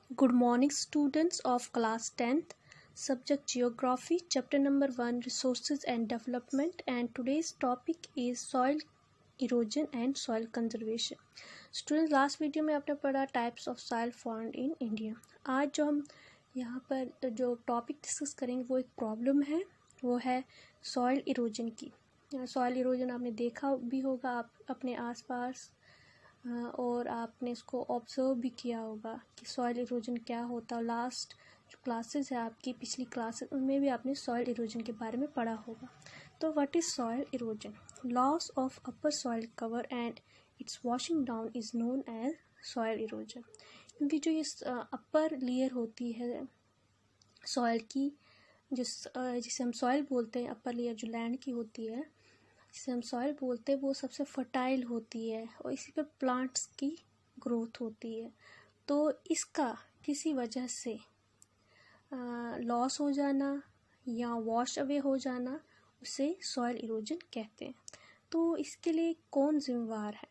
Good morning, students of class 10th, subject Geography, chapter number 1, Resources and Development, and today's topic is soil erosion and soil conservation. Students, last video में आपने पढ़ा types of soil found in India. आज जो हम यहाँ पर जो topic discuss करेंगे वो एक प्रॉब्लम है, वो है सॉइल इरोजन की. सॉइल इरोजन आपने देखा भी होगा आप अपने आसपास, और आपने इसको ऑब्ज़र्व भी किया होगा कि सॉइल इरोजन क्या होता है. लास्ट जो क्लासेस है आपकी पिछली क्लासेस उनमें भी आपने सॉइल इरोजन के बारे में पढ़ा होगा. तो what is soil erosion? Loss of upper soil cover and its washing down is known as soil erosion. क्योंकि जो ये अपर लेयर होती है सॉइल की, जिसे हम सॉइल बोलते हैं, अपर लेयर जो लैंड की होती है जिसे हम सॉइल बोलते हैं, वो सबसे फर्टाइल होती है और इसी पर प्लांट्स की ग्रोथ होती है. तो इसका किसी वजह से लॉस हो जाना या वॉश अवे हो जाना, उसे सॉइल इरोजन कहते हैं. तो इसके लिए कौन जिम्मेवार है?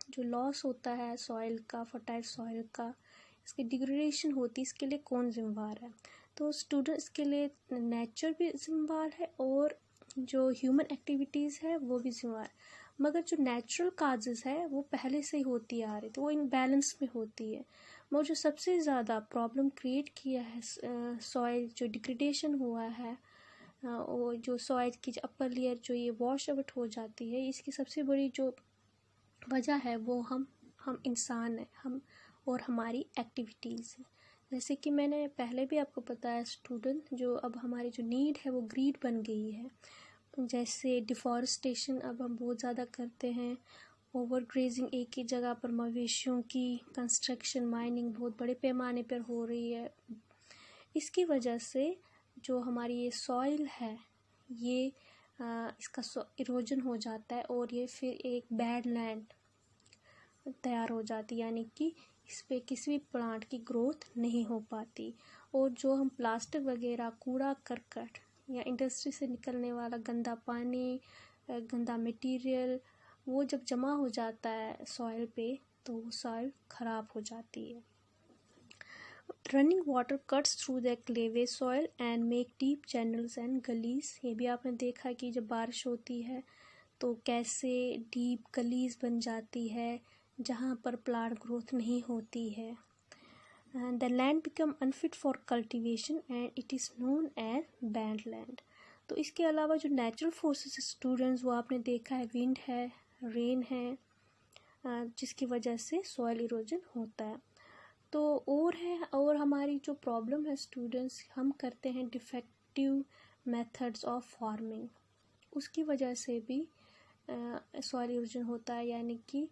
जो लॉस होता है सॉइल का, फर्टाइल सॉइल का, इसकी डिग्रेडेशन होती है, इसके लिए कौन जिम्मेवार है? तो स्टूडेंट्स के लिए नेचर भी जिम्मेवार है और जो ह्यूमन एक्टिविटीज़ है वो भी जिम्मेवार. मगर जो नेचुरल काजेज़ है वो पहले से ही होती आ रही, तो वो इनबैलेंस में होती है. मगर जो सबसे ज़्यादा प्रॉब्लम क्रिएट किया है सॉइल जो डिग्रेडेशन हुआ है, और जो सॉइल की अपर लेयर जो ये वॉश आउट हो जाती है, इसकी सबसे बड़ी जो वजह है वो हम इंसान हैं, हम और हमारी एक्टिविटीज़ हैं. जैसे कि मैंने पहले भी आपको बताया स्टूडेंट, जो अब हमारी जो नीड है वो ग्रीड बन गई है. जैसे डिफॉरेस्टेशन अब हम बहुत ज़्यादा करते हैं, ओवर ग्रेजिंग एक ही जगह पर मवेशियों की, कंस्ट्रक्शन माइनिंग बहुत बड़े पैमाने पर हो रही है. इसकी वजह से जो हमारी ये सॉइल है ये इसका इरोजन हो जाता है और ये फिर एक बैड लैंड तैयार हो जाती है, यानी कि इस पे किसी भी प्लांट की ग्रोथ नहीं हो पाती. और जो हम प्लास्टिक वगैरह, कूड़ा करकट या इंडस्ट्री से निकलने वाला गंदा पानी, गंदा मटेरियल, वो जब जमा हो जाता है सॉइल पे तो वो सॉइल ख़राब हो जाती है. Running water cuts through the clayey soil and make deep channels and gullies. ये भी आपने देखा कि जब बारिश होती है तो कैसे डीप गलीज बन जाती है जहाँ पर प्लांट ग्रोथ नहीं होती है. The land become unfit for cultivation and it is known as bad land. तो इसके अलावा जो नेचुरल फोर्सेस स्टूडेंट्स, वो आपने देखा है, विंड है, रेन है, जिसकी वजह से सॉइल इरोजन होता है. तो और हमारी जो प्रॉब्लम है स्टूडेंट्स, हम करते हैं डिफेक्टिव मेथड्स ऑफ फार्मिंग, उसकी वजह से भी सॉइल इरोजन होता है. यानी कि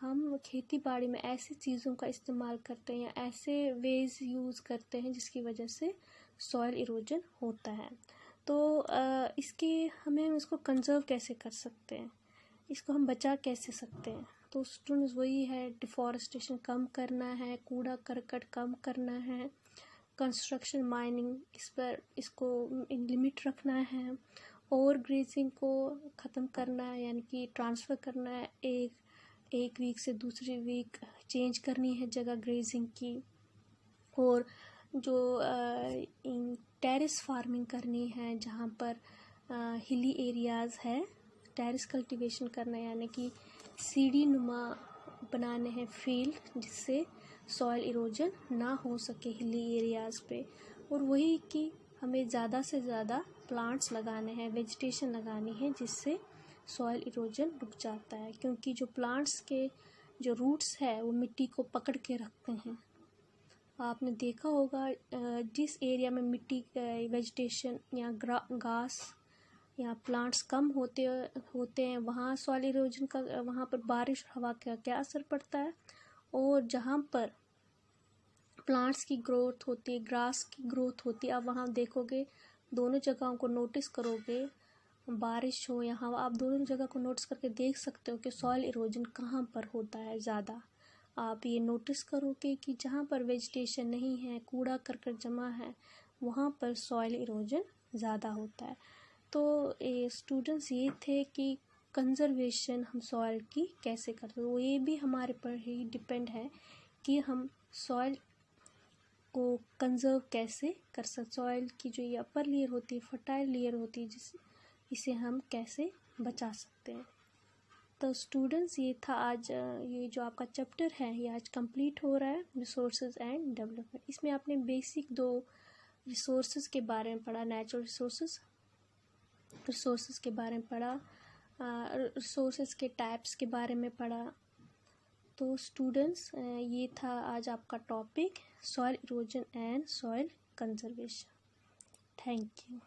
हम खेती बाड़ी में ऐसी चीज़ों का इस्तेमाल करते हैं या ऐसे वेज यूज़ करते हैं जिसकी वजह से सॉइल इरोजन होता है. तो हम इसको कंजर्व कैसे कर सकते हैं, इसको हम बचा कैसे सकते हैं? तो स्टूडेंट्स वही है, डिफॉरेस्टेशन कम करना है, कूड़ा करकट कम करना है, कंस्ट्रक्शन माइनिंग इसको लिमिट रखना है, ओवर ग्रेजिंग को ख़त्म करना है, यानी कि ट्रांसफ़र करना है, एक वीक से दूसरी वीक चेंज करनी है जगह ग्रेजिंग की. और जो टेरेस फार्मिंग करनी है, जहाँ पर हिली एरियाज़ है, टेरेस कल्टीवेशन करना है, यानी कि सीढ़ी नुमा बनाने हैं फील्ड जिससे सॉइल इरोजन ना हो सके हिली एरियाज़ पे. और वही कि हमें ज़्यादा से ज़्यादा प्लांट्स लगाने हैं, वेजिटेशन लगानी है, जिससे सॉइल इरोजन रुक जाता है. क्योंकि जो प्लांट्स के जो रूट्स है वो मिट्टी को पकड़ के रखते हैं. आपने देखा होगा जिस एरिया में मिट्टी वेजिटेशन या घास या प्लांट्स कम होते हैं, वहाँ सॉइल इरोजन का, वहाँ पर बारिश हवा का क्या असर पड़ता है. और जहाँ पर प्लांट्स की ग्रोथ होती है, ग्रास की ग्रोथ होती है, आप वहाँ देखोगे, दोनों जगहों को नोटिस करोगे, बारिश हो या हवा, आप दोनों जगह को नोटिस करके देख सकते हो कि सॉइल इरोजन कहाँ पर होता है ज़्यादा. आप ये नोटिस करोगे कि जहाँ पर वेजिटेशन नहीं है, कूड़ा करकट जमा है, वहाँ पर सॉइल इरोजन ज़्यादा होता है. तो स्टूडेंट्स ये थे कि कंजर्वेशन हम सॉइल की कैसे करते हैं. वो ये भी हमारे पर ही डिपेंड है कि हम सॉइल को कंजर्व कैसे कर सकते, सॉइल की जो ये अपर लेयर होती है, फर्टाइल लेयर होती है, इसे हम कैसे बचा सकते हैं। तो स्टूडेंट्स, ये था आज ये जो आपका चैप्टर है ये आज कंप्लीट हो रहा है, रिसोर्सेज एंड डेवलपमेंट। इसमें आपने बेसिक 2 रिसोर्सेज के बारे में पढ़ा, नेचुरल रिसोर्सेज के बारे में पढ़ा, रिसोर्सेज के टाइप्स के बारे में पढ़ा। तो स्टूडेंट्स, ये था आज आपका topic, soil erosion and soil conservation. Thank you.